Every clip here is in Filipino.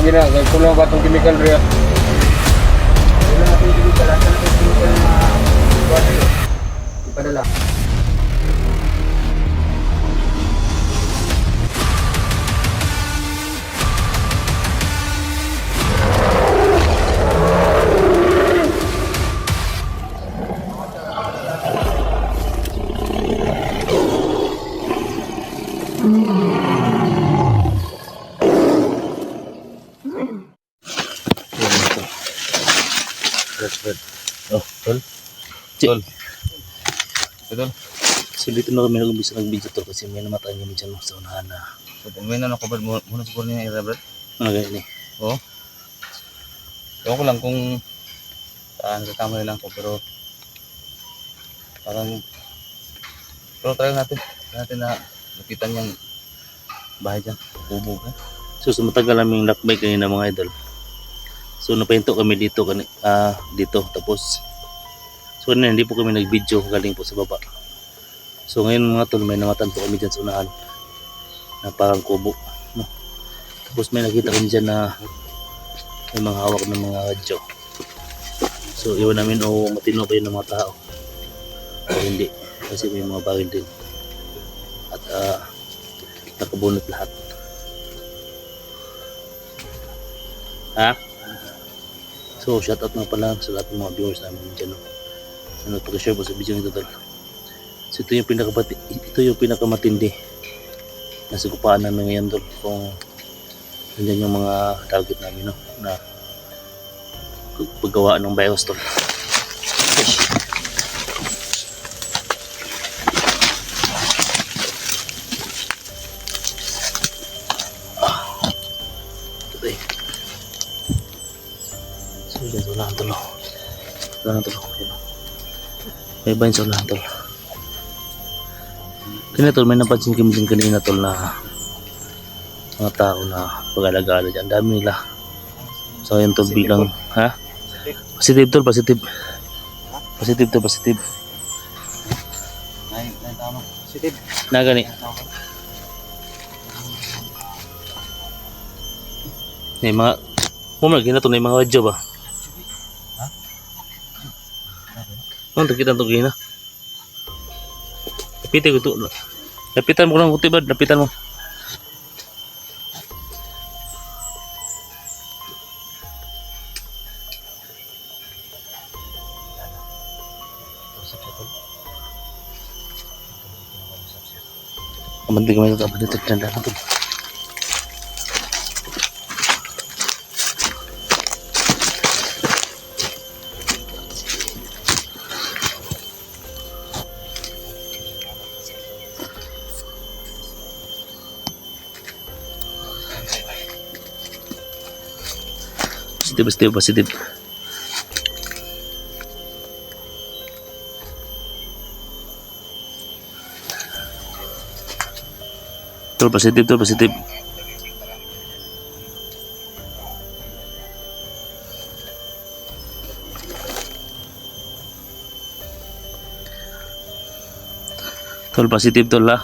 lagi na. Kaya kulang ba itong chemical rin? Wala natin chemical. Asa natin chemical na water. Ipadala. Oh, tol. Tol. Tol. So dito na kami nag-umpisa ng video tol kasi may namatay kami dyan sa unahan na. So, kung may nakabad mo, muna siguro niya ira, brad. Ganyan eh. Oo. Ewan ko lang kung saan kakamali lang ko, pero parang try natin na lapitan yung bahay dyan. Kubo ka. So sa matagal naming lakbay kanina mga idol. So napahinto kami dito dito tapos so hindi po kami nag-video galing po sa baba. So ngayon mga tol may namatan po kami dyan sa unahan na parang kubo, no? Tapos may nakita kami dyan na may mga hawak ng mga radyo. So iwan namin matino ba yun ng mga tao o hindi kasi may mga baril din at nakabunot lahat. So shoutout nga pala sa lahat ng mga viewers namin dyan, no? Ano pag-share po sa video nito tol. So ito yung pinakamatindi na sigupaan namin ngayon tol kung nandiyan yung mga target namin, no? Na paggawaan ng BIOS tol. So dyan sa unahan tol. May bayan sa unahan tol. Kaya tol, may napansin kami din kanina tol na mga tao na pag-alagala dyan. Dami nila. So ayun tol bilang positive tol, positive. Positive tol, positive. Nay tama. Positive. Na gani. May mga gina to na yung mga radyo ba? Kita to gina. Lapitan ko ito. Lapitan mo lang kutibad. Lapitan mo. Kamanti kami ito. Kamanti ito. Tanda na ito. Positive. Tol, positive. Tol, positive tol ha.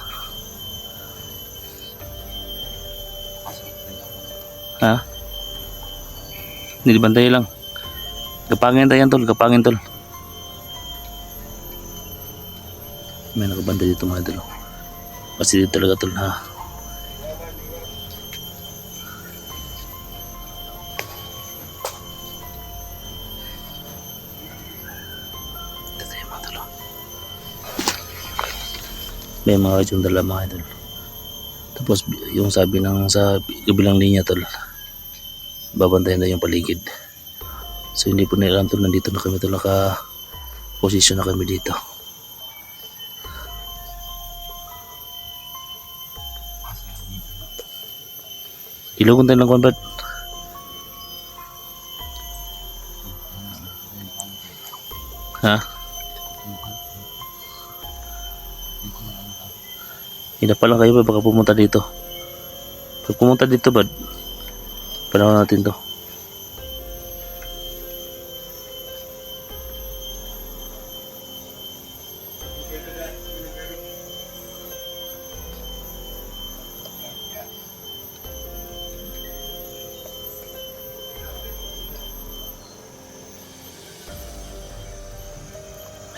Hindi bantay lang. Kapangin tayo tol, kapangin tol. May nakabantay dito mga tol. Positive talaga tol ha. May mga yung dala mga idol. Tapos yung sabi ng sa kabilang linya tol, babantayan na yung paligid. So hindi po nila tol, nandito na kami tol, naka posisyon na kami dito. Ilogon tayo ng convert. Hindi pa lang kayo ba baka pumunta dito. Pag pumunta dito ba, panahon natin to.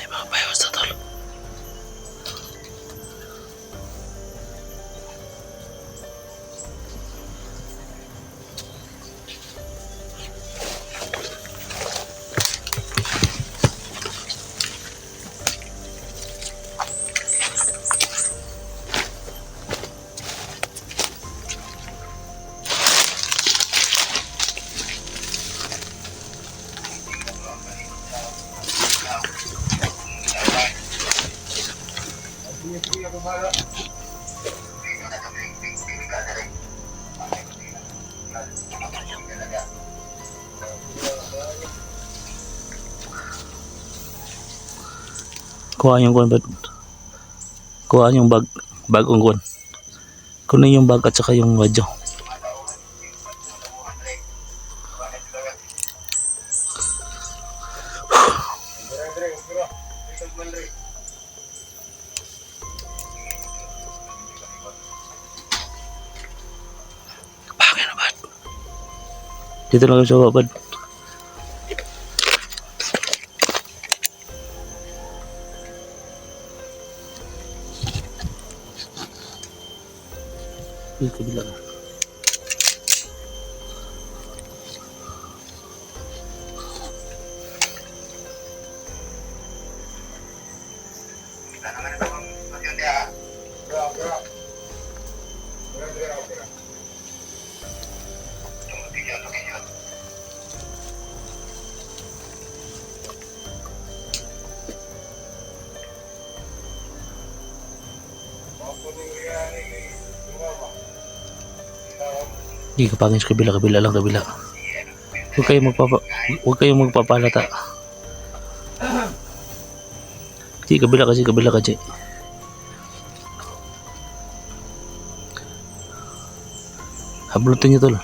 mga bayos na tol. Sige, sige, ako bahala. Kuha yung kuwan, kuha yung bagong kuwan. Kunin yung bag at saka yung radyo. Dire, ukira. Ikot man, dire. Bakit na ba? Dito lang kami sa babad. Yung kabila. Ukira, ukira. Dire, dire, ukira. Maupun yung riyan ni Mama. Hindi ka pangin sa kabila, kabila lang kabila. Huwag kayong magpapalata. Hindi, kabila kasi. Hablutin niyo tol.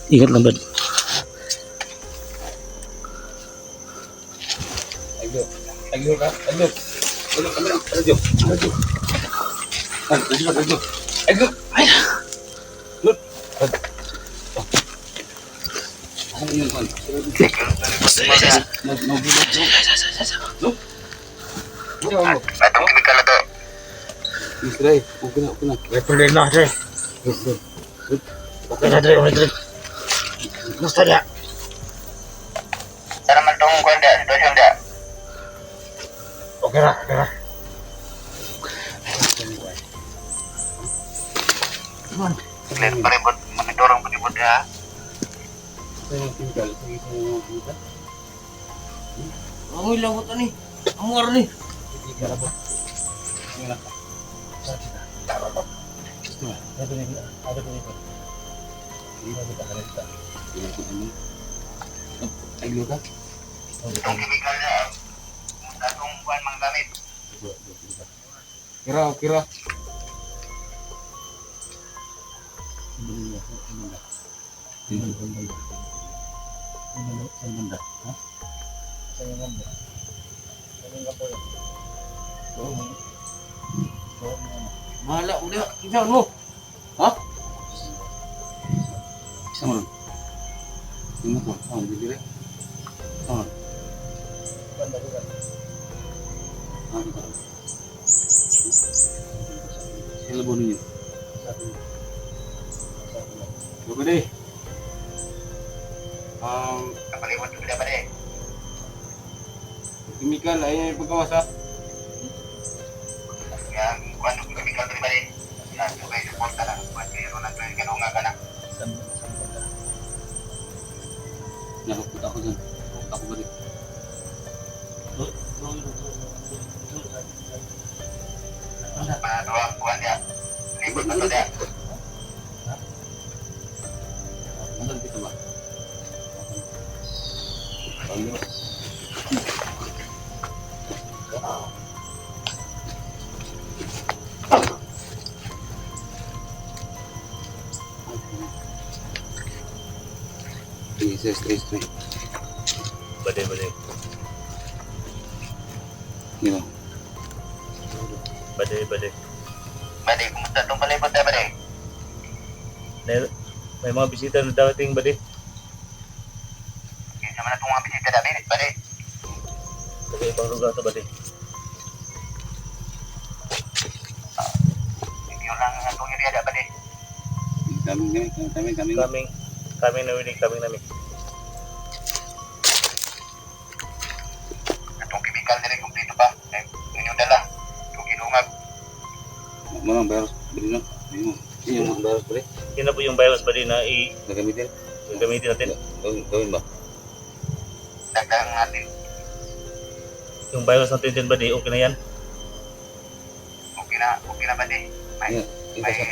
Ingat lang bad. Agyo. Agyo ka. Agyo. Agyo. Agyo. Agyo. Agyo. Agyo. Agyo. Ay. Lut. Ano yun kon? Basta. Atong chemical na to. Isray. Okay na. May problema kasi. Okay na, Dre. Gusto niya. Sana man itong kwenda, sitwasyon niya. Okay na. Clear pa rin, monitorong pa rin ha. Ito yung chemical. Ang ilang ko ni. Ang war ni. Agyo ka? Ang chemical niya, atong kuhan mga gamit. Kira. Mahala ko dia. Ikaw mo. Ha? Isa mo rin. Tingnan ko. Bibili. Silbo ninyo. Bago deh. Kapaliwan ko ba deh? Chemical ay pagkawas ha. Yang kuan chemical ba deh? Yan, okay, support na lang. Kuan kayo na kanunga ka na. Saan kita ba? Ano? Jesus Christ. Bade. Gino. Bade. Bade, kumusta itong palibot na bade? May mga bisita na dating bade. Kinsa man itong mga bisita na bade? Sa ibang lugar to bade. Hindi lang ang itong area na bade. Kami. Kaming nawinig, kaming namin. Itong chemical na rin kumpleto pa. Inyong dala. Itong ilungag. Manang virus bali no. Yung mga virus bali. Yun na po yung virus bade na Gagamitin. gagamitin natin. Gawin ba? Dagdagan natin. Yung virus natin dyan bade, okay na yan. Okay na bade. May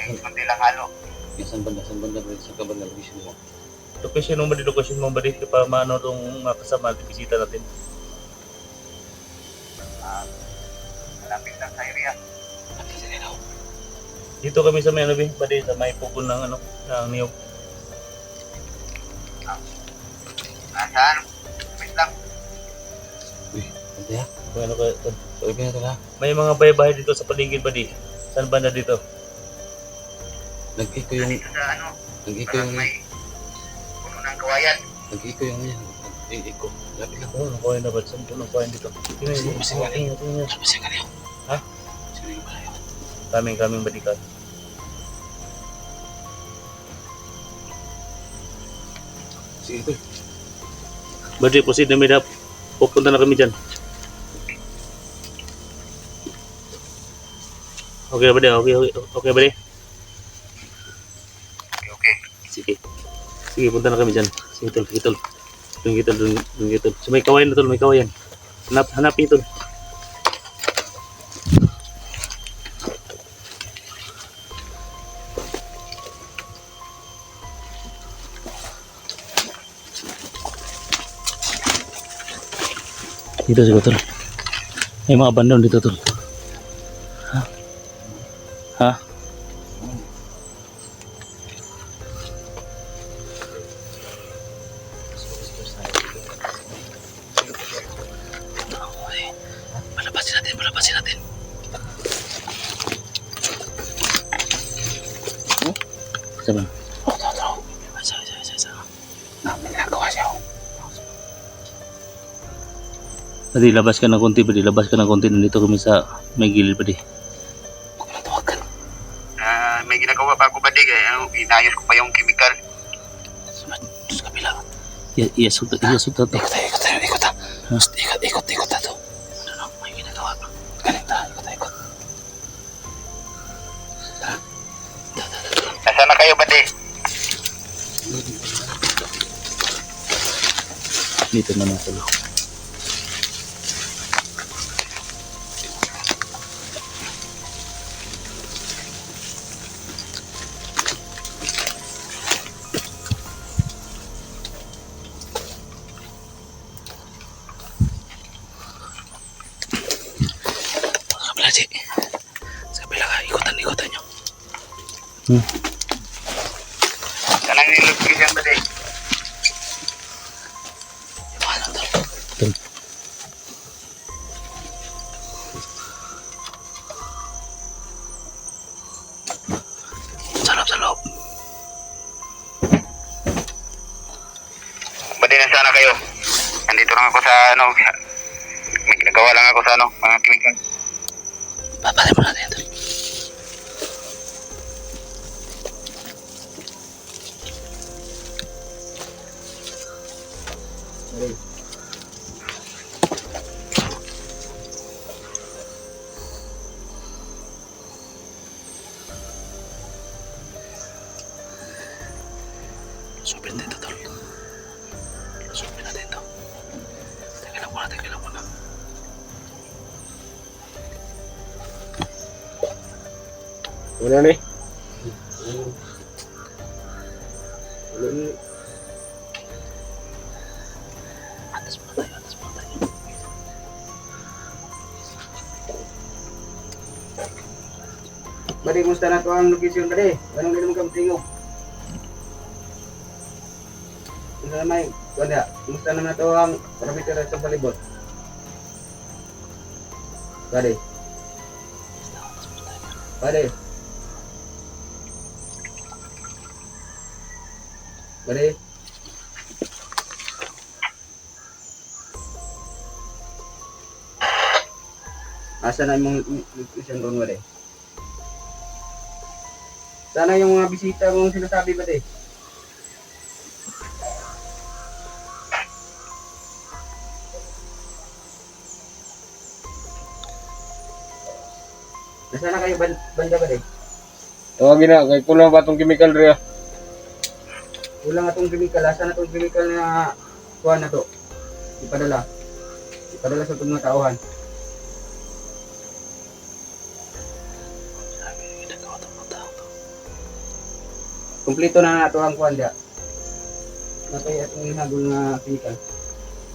Yung kunti lang halo. saan banda bali sa kabanda location mo. Location mo bade para maano itong mga kasama natin, bisita natin. Malapit lang sa area. Dito kami sa may ano bade, sa may pugon ng ano, ng niyog. Saan? Wait lang. Ante ya. Kung ano ka, So ibig na may mga bahay-bahay dito sa paligid bade. Saan banda dito? Nag-iko yung Dito sa ano, nag-iko parang yung may puno ng kawayan. nag-iko yung yan. Nag-iko. Lapit lang. Oo, nakuha na ba? Saan po nakuha dito? Tingnan. Kasi ka niyo. Ha? Sige ba yun? Kaming balikan. Sige ito. Bade, proceed na midap. Pupunta na kami dyan. Okay bade, okay bade. Okay. Sige, punta na kami dyan. Sige tol. Doon gitol. So may kawayan na tol, may kawayan. Hanapin tol. Dito siguro tol. May mga abandon dito tol. Ha? Palabasin natin. Sabi. Pwede labas ka ng konti, nandito kami sa may gilid pwede. May ginagawa pa ako bade. Inayos ko pa yung chemical. Sa kabila. Iyasot na to. Ikot na to. Ano may ginagawa pa. Ganito, ikot. Nasaan na kayo bade? Dito naman sa loob. Sa kabila ka, ikutan nyo. Saan ang nilagyan bade? Tol. Sa loob. Bade, nasaan na kayo? Nandito lang ako sa ano. May ginagawa lang ako sa ano, mga chemical. Papatay mo natin ito. Lusupin natin ito, tol. Lusupin natin ito. Teka lang muna. Wala na eh. Wala na. Bade, musta na to ang location bade? Anong ganun kang tingog? Ano na may, wala, musta na to ang parameter sa palibot? Bade. Bade. Bade. Asa na yung location doon bade? Sana yung mga bisita mong sinasabi bade? Nasaan na kayo banda bade? Tawagin na, kay kulang pa itong chemical rin ah. Kulang atong chemical, asa na itong chemical na kuha na to? Ipadala. Ipadala sa itong mga tauhan. Kompleto na nato ang kuha diya. Nato yung atong hagol nga chemical.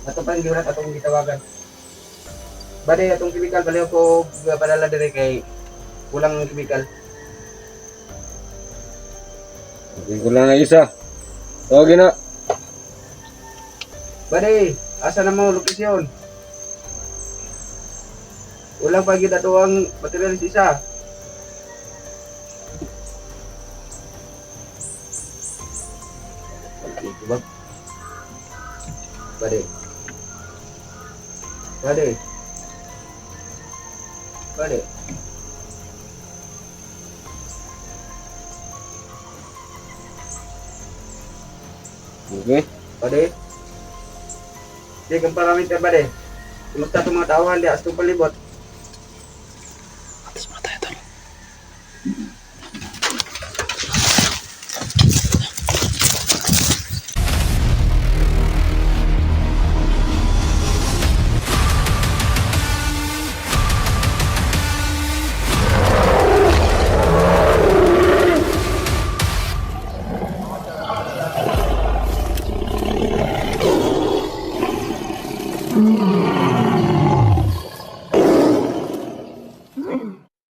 Ato pa yung giulat atong gitawagan. Bade atong chemical, baliw ko padala dire kay kulang ang chemical. Kulang na isa. Tawagin na. Bade, asa na mo lokasyon? Ulang pagi dato ang materialis isa. Bag. Bade. Bade. Bade. Okay. Bade. Di kang parameter bade. Kumusta itong mga tauhan di as itong palibot? Atas muna tayo tol.